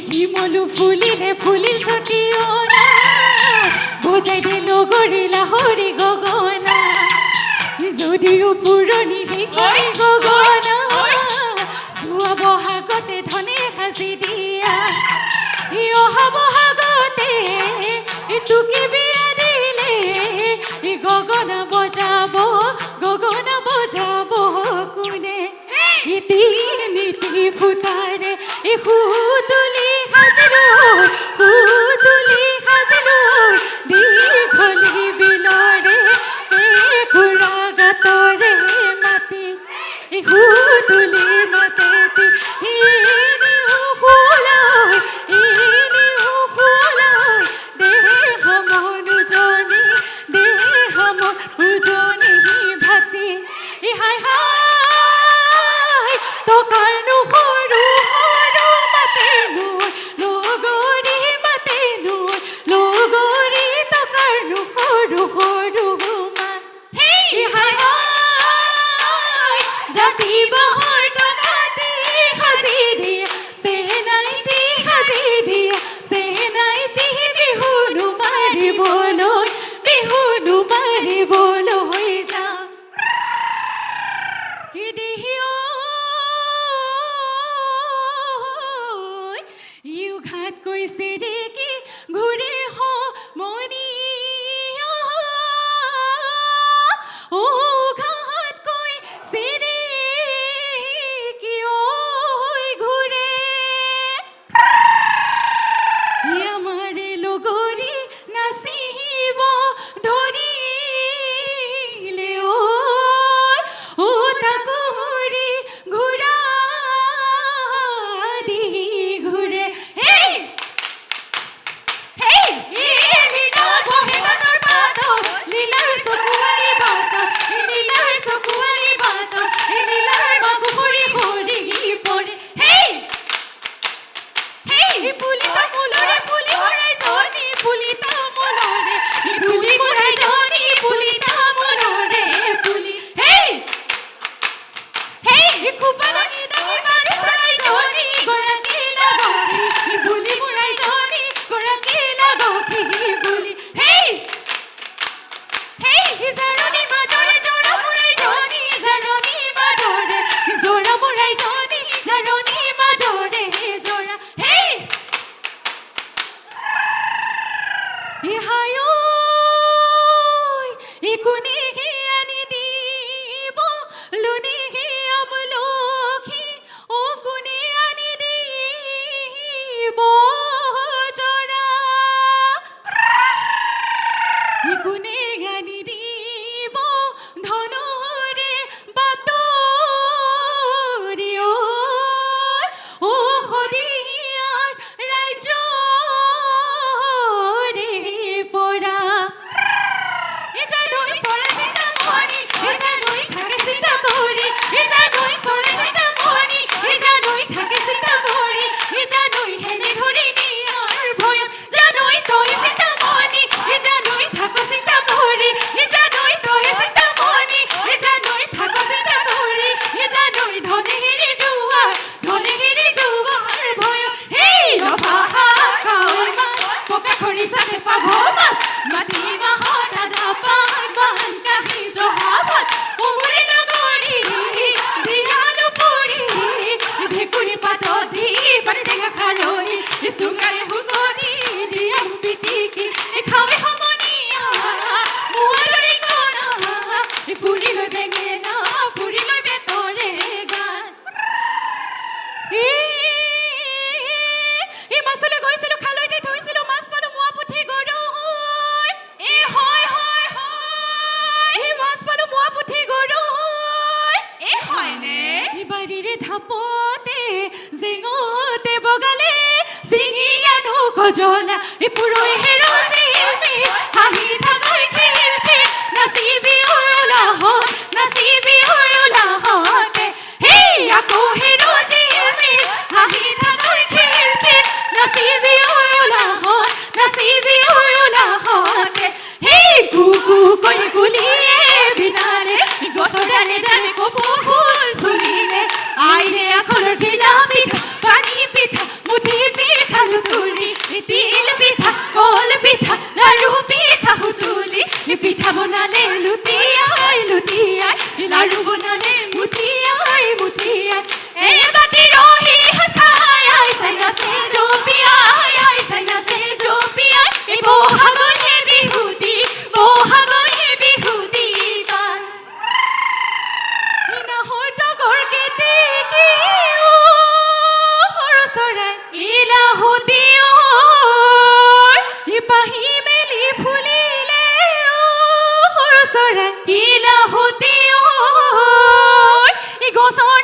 শিমলু ফুলিলে ফুলিল সখিয়না বজাই দিল গৰিলা হৰি গগনা যদিও পুৰণি সেই গগনা যোৱা বহাগতে ধনে কৈছে ৰে কি ঘূৰে মনি ও ঘাট কৈছে ৰে কি ঘূৰে আমাৰ লগৰী নাচিব ধৰিলে ও তাকুৰি ঘূৰা দি ঘূৰে হেই হেই লীলা বহেনৰ পাত লীলাৰ চকুৱাৰী বাত লীলাৰ চকুৱাৰী বাত লীলাৰ বাকু ভৰি ভৰি পৰে হেই হেই পুলি তামোলৰে পুলি ভৰাই জনি পুলি তামোলৰে পুলি ভৰাই জনি পুলি তামোলৰে পুলি হেই হেই খুপালানি দাঙি মাৰি চাই জনি গৰাকী লাগি পুলি ভৰাই জনি গৰাকী লাগি পুলি হেই হেই জাৰণি মাজৰে জৰা ভৰাই জনি জাৰণি মাজৰে জৰা ভৰাই জনি জাৰণি মাজৰে জৰা হেই ইহাই ঐ ইকুনি আনি দিব লুনি আমলখি ও কুনি আনি দিব জৰা ইকুনি আনি দিব ধনৰে বাতৰি ও শদিয়াৰ ৰাজ্যৰে পৰা এজানৈ চৰাই চিতা মণি এজানৈ থাকে চিতা কৰি এজানৈ চৰাই চিতা মণি এজানৈ থাকে চিতা কৰি এজানৈ হেনে ধৰি নিয়াৰ ভয় জানৈ তই চিতা মণি এজানৈ থাকো চিতা কৰি এজানৈ তই চিতা মণি এজানৈ থাকো চিতা কৰি এজানৈ ধনে হেৰি যোৱাৰ ভয় হেই ৰভা কাৱৈ মাছ পকা খৰিচাতে পাভ মাছ মাটি মাহত আদা পাত বান কাহি জহা ভাত উমৰি লগৰী দিয়ালু পুৰি ভেকুৰি পাতত দি পানী টেঙা খাৰলি চুঙাৰে হুকনি দিয়া পিটিকি খাৱে সমনীয়া মোৱালৰি কণা পুৰি লৈ বেঙেনা পুৰি লৈ বেতৰে গান এই মাছলৈ গৈছিলো খালৈতে থৈছিলো মাছ পালো মোৱা পুঠি গৰৈ হয় এই মাছ পালো মোৱা পুঠি গৰৈ হয়নে বাৰীৰে ধাপতে জেঙতে বগালে চিঙি আনো কজলা পুৰৈ হেৰ চিলমি হাঁহি থাকৈ খিলখি নাচিবি উলাহতে হেই আকৌ হেৰ চিলমি হাঁহি থাকৈ খিলখি নাচিবি উলাহতে হেই কুকু কৰি বুলিয়ে বিনালে গছৰ ডালে ডালে কপৌ ফুল ফুলিলে আইৰে আখৰৰ ঢিলা পিঠা পানী পিঠা মুঠি পিঠা লুতুৰি তিল পিঠা কল পিঠা লাৰু পিঠা হুতুলি পিঠা বনালে লুটিয়াই লাৰু বনালে মুঠিয়াই এই বাতি ৰহি হাসাই আই নাচে জপিয়াই এই বহাগৰ হে বিহুতি বাৰ ইনাহৰ তগৰ কেতে কি সৰু চৰাই ইলাহুতি ইপাহি মেলি ফুলিলে সৰু চৰাই ইলাহুতি গছৰ